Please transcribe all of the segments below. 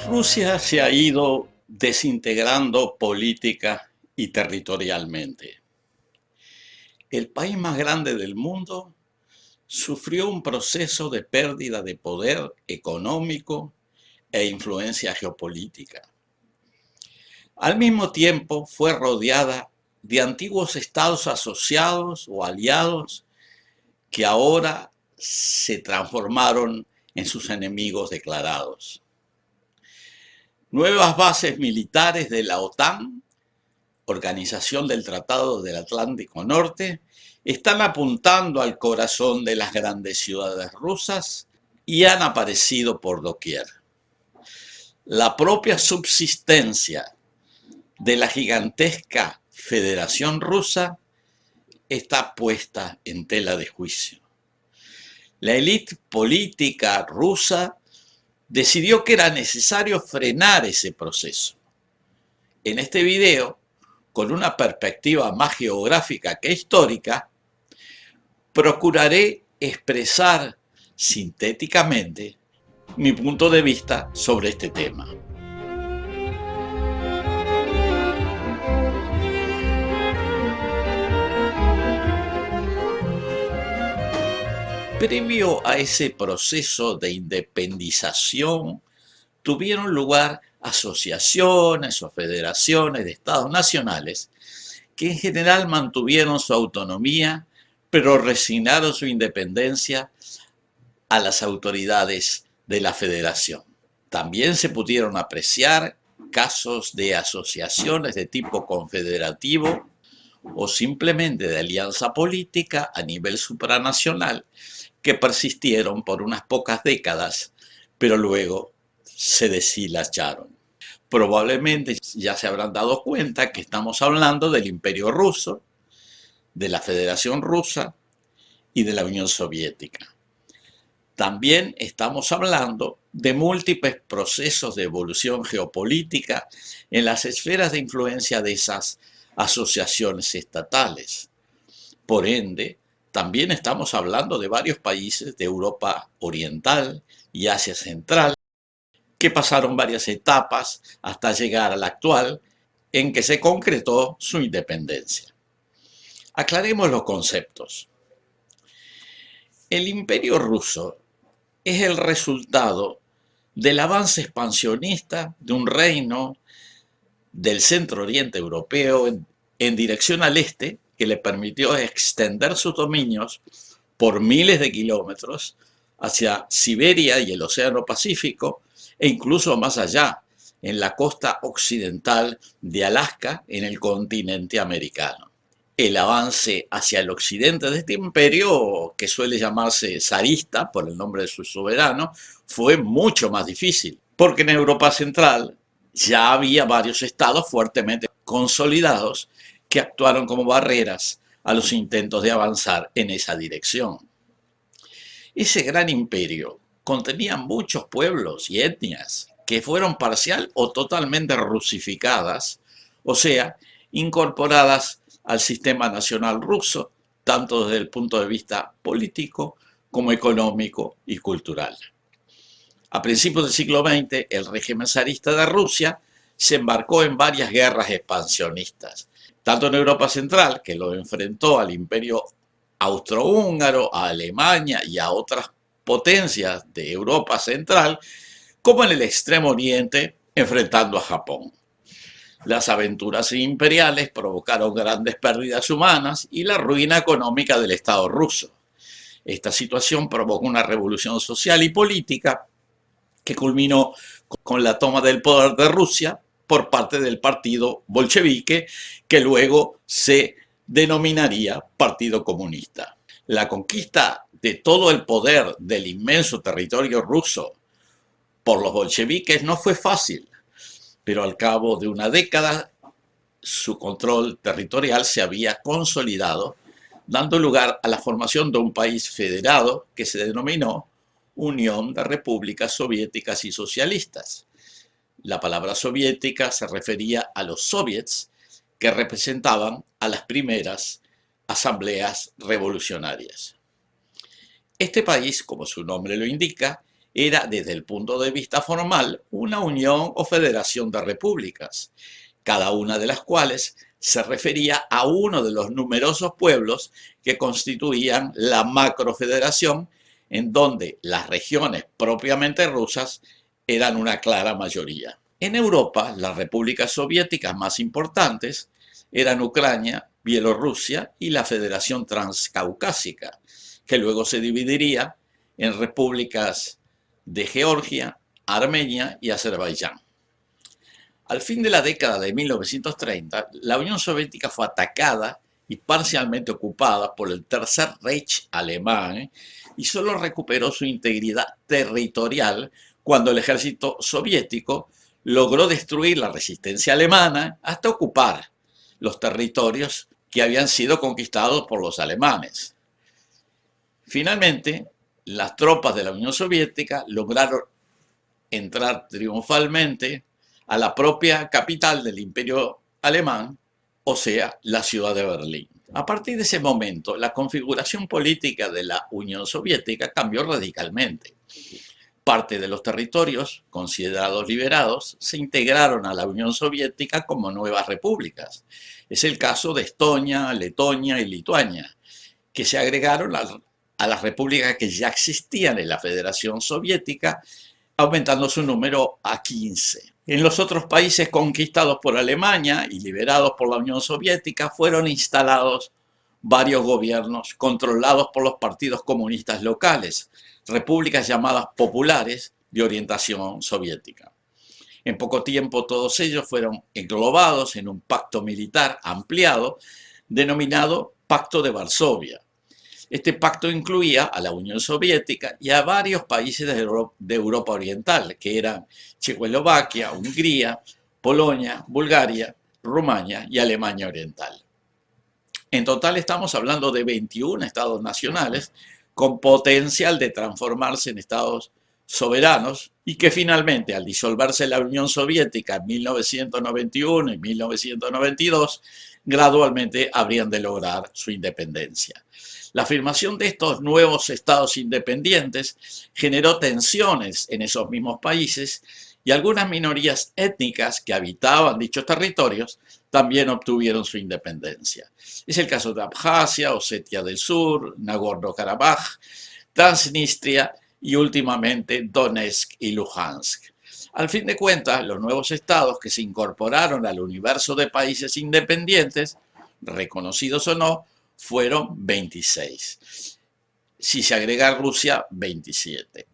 Rusia se ha ido desintegrando política y territorialmente. El país más grande del mundo sufrió un proceso de pérdida de poder económico e influencia geopolítica. Al mismo tiempo fue rodeada de antiguos estados asociados o aliados que ahora se transformaron en sus enemigos declarados. Nuevas bases militares de la OTAN, Organización del Tratado del Atlántico Norte, están apuntando al corazón de las grandes ciudades rusas y han aparecido por doquier. La propia subsistencia de la gigantesca Federación Rusa está puesta en tela de juicio. La élite política rusa decidió que era necesario frenar ese proceso. En este video, con una perspectiva más geográfica que histórica, procuraré expresar sintéticamente mi punto de vista sobre este tema. Previo a ese proceso de independización, tuvieron lugar asociaciones o federaciones de estados nacionales que en general mantuvieron su autonomía, pero resignaron su independencia a las autoridades de la federación. También se pudieron apreciar casos de asociaciones de tipo confederativo o simplemente de alianza política a nivel supranacional que persistieron por unas pocas décadas, pero luego se deshilacharon. Probablemente ya se habrán dado cuenta que estamos hablando del Imperio Ruso, de la Federación Rusa y de la Unión Soviética. También estamos hablando de múltiples procesos de evolución geopolítica en las esferas de influencia de esas asociaciones estatales. Por ende, también estamos hablando de varios países de Europa Oriental y Asia Central que pasaron varias etapas hasta llegar a la actual en que se concretó su independencia. Aclaremos los conceptos. El Imperio Ruso es el resultado del avance expansionista de un reino del centro oriente europeo en dirección al este que le permitió extender sus dominios por miles de kilómetros hacia Siberia y el Océano Pacífico e incluso más allá, en la costa occidental de Alaska, en el continente americano. El avance hacia el occidente de este imperio, que suele llamarse zarista por el nombre de su soberano, fue mucho más difícil, porque en Europa Central ya había varios estados fuertemente consolidados que actuaron como barreras a los intentos de avanzar en esa dirección. Ese gran imperio contenía muchos pueblos y etnias que fueron parcial o totalmente rusificadas, o sea, incorporadas al sistema nacional ruso, tanto desde el punto de vista político como económico y cultural. A principios del siglo XX, el régimen zarista de Rusia se embarcó en varias guerras expansionistas, tanto en Europa Central, que lo enfrentó al imperio austrohúngaro, a Alemania y a otras potencias de Europa Central, como en el Extremo Oriente, enfrentando a Japón. Las aventuras imperiales provocaron grandes pérdidas humanas y la ruina económica del Estado ruso. Esta situación provocó una revolución social y política que culminó con la toma del poder de Rusia por parte del partido bolchevique, que luego se denominaría Partido Comunista. La conquista de todo el poder del inmenso territorio ruso por los bolcheviques no fue fácil, pero al cabo de una década su control territorial se había consolidado, dando lugar a la formación de un país federado que se denominó Unión de Repúblicas Soviéticas y Socialistas. La palabra soviética se refería a los soviets que representaban a las primeras asambleas revolucionarias. Este país, como su nombre lo indica, era, desde el punto de vista formal, una unión o federación de repúblicas, cada una de las cuales se refería a uno de los numerosos pueblos que constituían la macrofederación, en donde las regiones propiamente rusas eran una clara mayoría. En Europa, las repúblicas soviéticas más importantes eran Ucrania, Bielorrusia y la Federación Transcaucásica, que luego se dividiría en repúblicas de Georgia, Armenia y Azerbaiyán. Al fin de la década de 1930, la Unión Soviética fue atacada y parcialmente ocupada por el Tercer Reich alemán y solo recuperó su integridad territorial cuando el ejército soviético logró destruir la resistencia alemana hasta ocupar los territorios que habían sido conquistados por los alemanes. Finalmente, las tropas de la Unión Soviética lograron entrar triunfalmente a la propia capital del Imperio Alemán, o sea, la ciudad de Berlín. A partir de ese momento, la configuración política de la Unión Soviética cambió radicalmente. Parte de los territorios, considerados liberados, se integraron a la Unión Soviética como nuevas repúblicas. Es el caso de Estonia, Letonia y Lituania, que se agregaron a las repúblicas que ya existían en la Federación Soviética, aumentando su número a 15. En los otros países conquistados por Alemania y liberados por la Unión Soviética fueron instalados varios gobiernos controlados por los partidos comunistas locales, repúblicas llamadas populares de orientación soviética. En poco tiempo todos ellos fueron englobados en un pacto militar ampliado denominado Pacto de Varsovia. Este pacto incluía a la Unión Soviética y a varios países de Europa Oriental, que eran Checoslovaquia, Hungría, Polonia, Bulgaria, Rumania y Alemania Oriental. En total estamos hablando de 21 estados nacionales con potencial de transformarse en estados soberanos y que finalmente, al disolverse la Unión Soviética en 1991 y 1992, gradualmente habrían de lograr su independencia. La afirmación de estos nuevos estados independientes generó tensiones en esos mismos países y algunas minorías étnicas que habitaban dichos territorios también obtuvieron su independencia. Es el caso de Abjasia, Osetia del Sur, Nagorno-Karabaj, Transnistria y últimamente Donetsk y Luhansk. Al fin de cuentas, los nuevos estados que se incorporaron al universo de países independientes, reconocidos o no, fueron 26. Si se agrega Rusia, 27.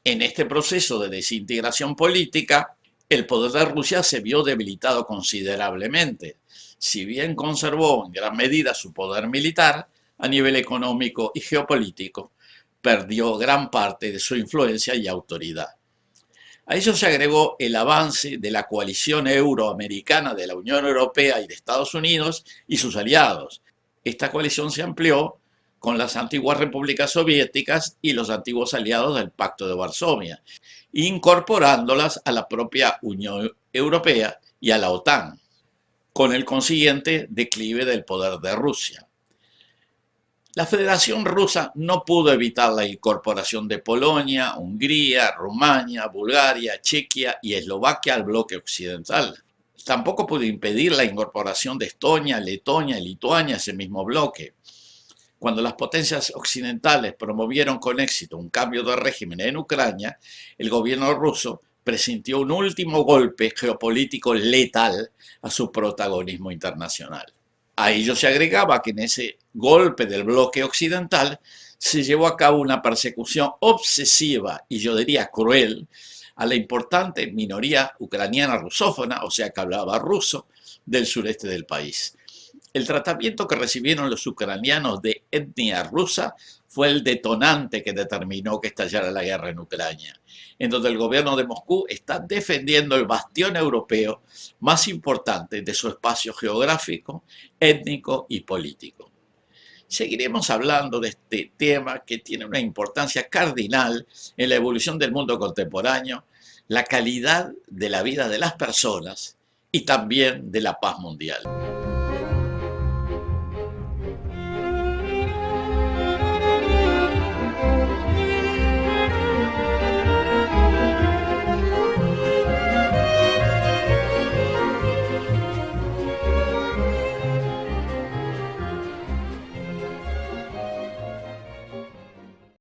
En este proceso de desintegración política, el poder de Rusia se vio debilitado considerablemente. Si bien conservó en gran medida su poder militar, a nivel económico y geopolítico, perdió gran parte de su influencia y autoridad. A ello se agregó el avance de la coalición euroamericana de la Unión Europea y de Estados Unidos y sus aliados. Esta coalición se amplió con las antiguas repúblicas soviéticas y los antiguos aliados del Pacto de Varsovia, incorporándolas a la propia Unión Europea y a la OTAN, con el consiguiente declive del poder de Rusia. La Federación Rusa no pudo evitar la incorporación de Polonia, Hungría, Rumania, Bulgaria, Chequia y Eslovaquia al bloque occidental. Tampoco pudo impedir la incorporación de Estonia, Letonia y Lituania a ese mismo bloque. Cuando las potencias occidentales promovieron con éxito un cambio de régimen en Ucrania, el gobierno ruso presintió un último golpe geopolítico letal a su protagonismo internacional. A ello se agregaba que en ese golpe del bloque occidental se llevó a cabo una persecución obsesiva y yo diría cruel a la importante minoría ucraniana rusófona, o sea que hablaba ruso, del sureste del país. El tratamiento que recibieron los ucranianos de etnia rusa fue el detonante que determinó que estallara la guerra en Ucrania, en donde el gobierno de Moscú está defendiendo el bastión europeo más importante de su espacio geográfico, étnico y político. Seguiremos hablando de este tema que tiene una importancia cardinal en la evolución del mundo contemporáneo, la calidad de la vida de las personas y también de la paz mundial.